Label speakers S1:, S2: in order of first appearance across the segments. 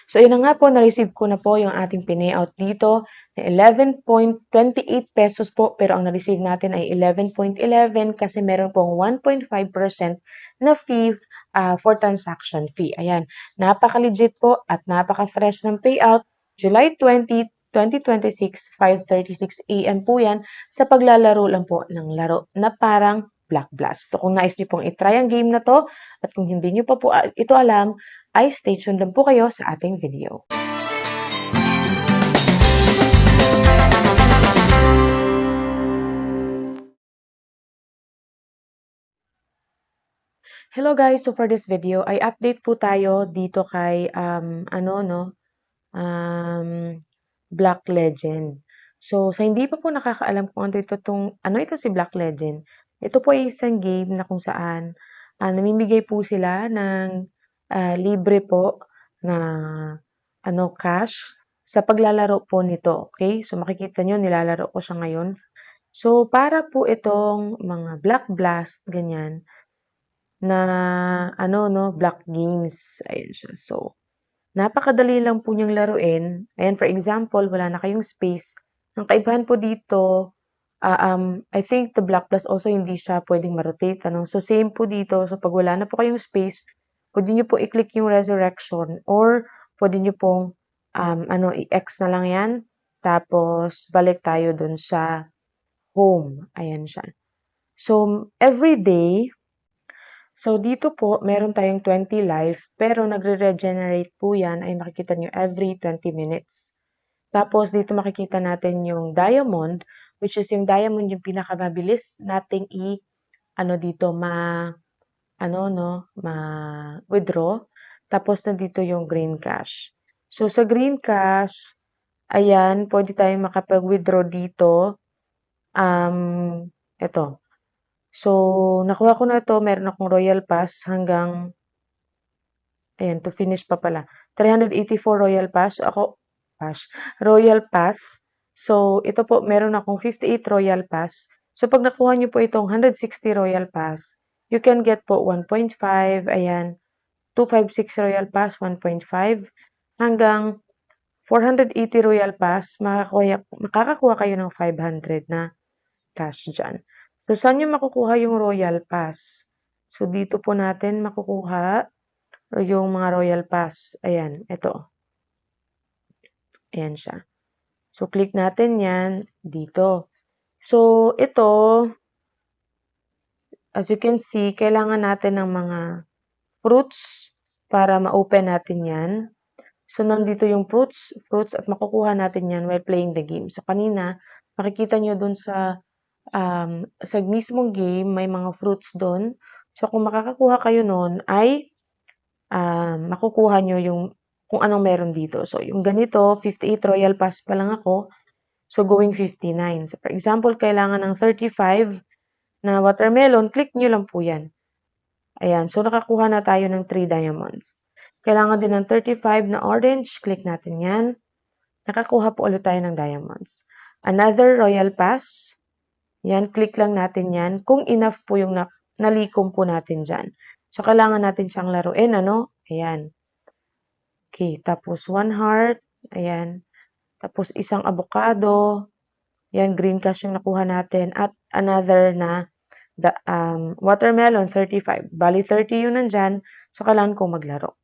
S1: So, yun na nga po, na-receive ko na po yung ating pinayout dito na 11.28 pesos po, pero ang na-receive natin ay 11.11 kasi meron pong 1.5% na fee for transaction fee. Ayan, napaka-legit po at napaka-fresh ng payout. July 20, 2026, 5:36 AM po yan sa paglalaro lang po ng laro na parang Black Blast. So, kung nais niyo pong itry ang game na to at kung hindi niyo pa po ito alam, ay stay tuned lang po kayo sa ating video. Hello guys, so for this video ay update po tayo dito kay Black Legend. So sa hindi pa po nakakaalam kung ano ito si Black Legend. Ito po ay isang game na kung saan namimigay po sila ng libre po na cash sa paglalaro po nito. Okay? So makikita nyo nilalaro ko siya ngayon. So para po itong mga Black Blast ganyan na black games, ayan siya. So, napakadali lang po niyang laruin. Ayan, for example, wala na kayong space. Ang kaibahan po dito, I think the Black Plus also hindi siya pwedeng ma-rotate, ano. So, same po dito. So, pag wala na po kayong space, pwede niyo po i-click yung resurrection or pwede niyo pong i-X na lang yan. Tapos, balik tayo dun sa home. Ayan siya. So, every day, so, dito po, meron tayong 20 life, pero nagre-regenerate po yan ay makikita nyo every 20 minutes. Tapos, dito makikita natin yung diamond, which is yung diamond yung pinakamabilis nating ma-withdraw. Tapos, nandito yung green cash. So, sa green cash, ayan, pwede tayong makapag-withdraw dito. Ito. So, nakuha ko na ito, meron akong Royal Pass hanggang ayan, to finish pa pala. 384 Royal Pass. Royal Pass. So, ito po, meron akong 58 Royal Pass. So, pag nakuha nyo po itong 160 Royal Pass, you can get po 1.5, ayan, 256 Royal Pass, 1.5, hanggang 480 Royal Pass, makakakuha kayo ng 500 na cash dyan. So, saan nyo makukuha yung Royal Pass? So, dito po natin makukuha yung mga Royal Pass. Ayan, ito. Ayan siya. So, click natin yan dito. So, ito, as you can see, kailangan natin ng mga fruits para ma-open natin yan. So, nandito yung fruits at makukuha natin yan while playing the game. So, kanina, makikita nyo dun sa mismong game, may mga fruits dun. So, kung makakakuha kayo nun, ay makukuha nyo yung kung anong meron dito. So, yung ganito, 58 Royal Pass pa lang ako. So, going 59. So, for example, kailangan ng 35 na watermelon, click nyo lang po yan. Ayan. So, nakakuha na tayo ng 3 diamonds. Kailangan din ng 35 na orange, click natin yan. Nakakuha po ulit tayo ng diamonds. Another Royal Pass. Yan, click lang natin yan. Kung enough po yung nalikom po natin dyan. So, kailangan natin siyang laruin, ano? Ayan. Okay, tapos 1 heart, ayan. Tapos isang avocado, yan, green cash yung nakuha natin. At another na watermelon, 35. Bali, 30 yung nandyan. So, kailangan kong maglaro.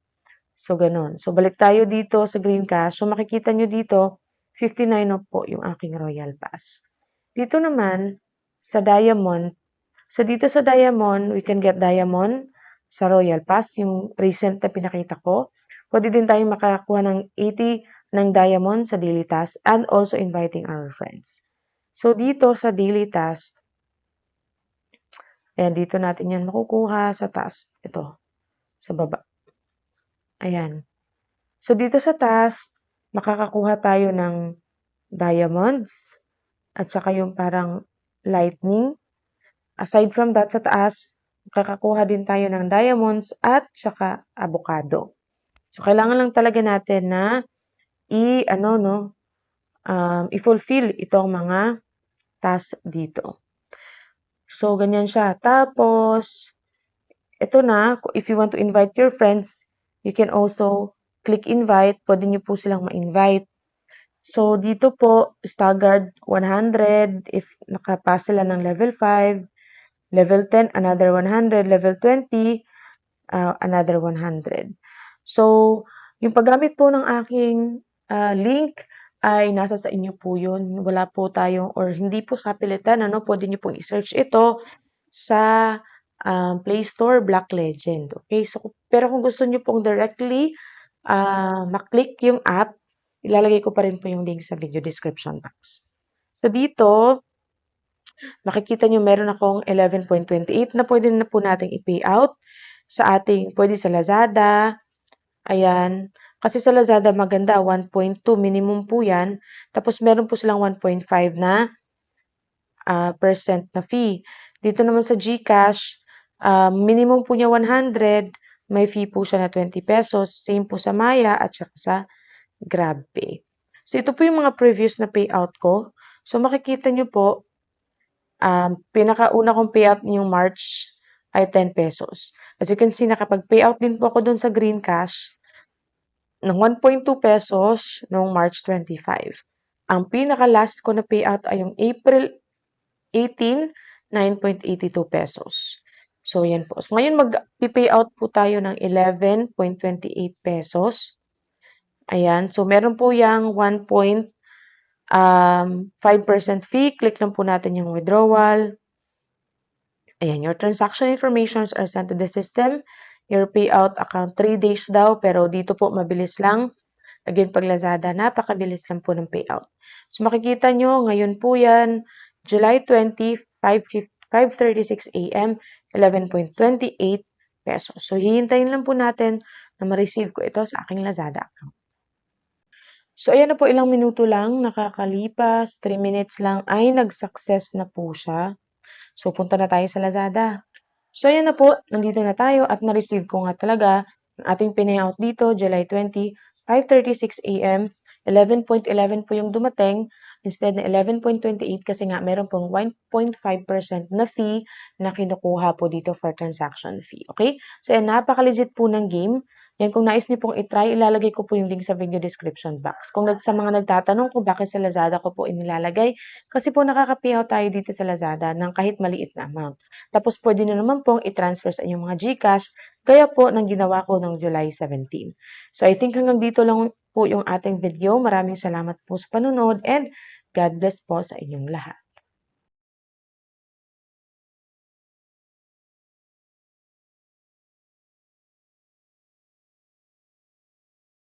S1: So, ganun. So, balik tayo dito sa green cash. So, makikita nyo dito, 59 na po yung aking Royal Pass. Dito naman, sa diamond. So, dito sa diamond, we can get diamond sa Royal Pass, yung recent na pinakita ko. Pwede din tayong makakuha ng 80 ng diamond sa daily task and also inviting our friends. So, dito sa daily task, ayan, dito natin yan makukuha sa task. Ito, sa baba. Ayan. So, dito sa task, makakakuha tayo ng diamonds at saka yung parang lightning. Aside from that, sa taas, makakakuha din tayo ng diamonds at saka avocado. So, kailangan lang talaga natin na i-fulfill itong mga task dito. So, ganyan siya. Tapos, ito na, if you want to invite your friends, you can also click invite, pwede niyo po silang ma-invite. So, dito po, staggered 100 if nakapasa sila ng level 5, level 10, another 100, level 20, another 100. So, yung paggamit po ng aking link ay nasa sa inyo po yun. Wala po tayong, or hindi po sa pilitan, pwede nyo pong i-search ito sa Play Store, Black Legend. Okay? So, pero kung gusto nyo pong directly maklik yung app, ilalagay ko pa rin po yung link sa video description box. So, dito, makikita nyo meron akong 11.28 na pwede na po nating i-pay out sa ating, pwede sa Lazada. Ayan. Kasi sa Lazada maganda, 1.2 minimum po yan. Tapos meron po silang 1.5 na percent na fee. Dito naman sa GCash, minimum po niya 100, may fee po siya na 20 pesos. Same po sa Maya at saka sa GrabPay. So ito po yung mga previous na payout ko. So makikita nyo po, pinakauna kong payout ngayong March ay 10 pesos. As you can see, nakapag-payout din po ako dun sa Green Cash ng 1.2 pesos noong March 25. Ang pinaka-last ko na payout ay yung April 18, 9.82 pesos. So, yan po. So, ngayon mag-payout po tayo ng 11.28 pesos. Ayan. So, meron po yung 1.5% fee. Click lang po natin yung withdrawal. Ayan, your transaction informations are sent to the system. Your payout account 3 days daw, pero dito po mabilis lang. Again, pag Lazada, napakabilis lang po ng payout. So, makikita nyo, ngayon po yan, July 20, 5:36 a.m., 11.28 pesos. So, hihintayin lang po natin na ma-receive ko ito sa aking Lazada account. So, ayan na po, ilang minuto lang, nakakalipas, 3 minutes lang, ay nag-success na po siya. So, punta na tayo sa Lazada. So, ayan na po, nandito na tayo at na-receive ko nga talaga ang ating pinayout dito, July 20, 5:36 a.m., 11.11 po yung dumating instead na 11.28 kasi nga meron pong 1.5% na fee na kinukuha po dito for transaction fee. Okay? So, ayan, napaka-legit po ng game. Yan, kung nais niyo pong itry, ilalagay ko po yung link sa video description box. Kung sa mga nagtatanong kung bakit sa Lazada ko po inilalagay, kasi po nakaka-payout tayo dito sa Lazada ng kahit maliit na amount. Tapos pwede nyo naman pong i-transfer sa inyong mga GCash, kaya po nang ginawa ko noong July 17. So I think hanggang dito lang po yung ating video. Maraming salamat po sa panunod and God bless po sa inyong lahat.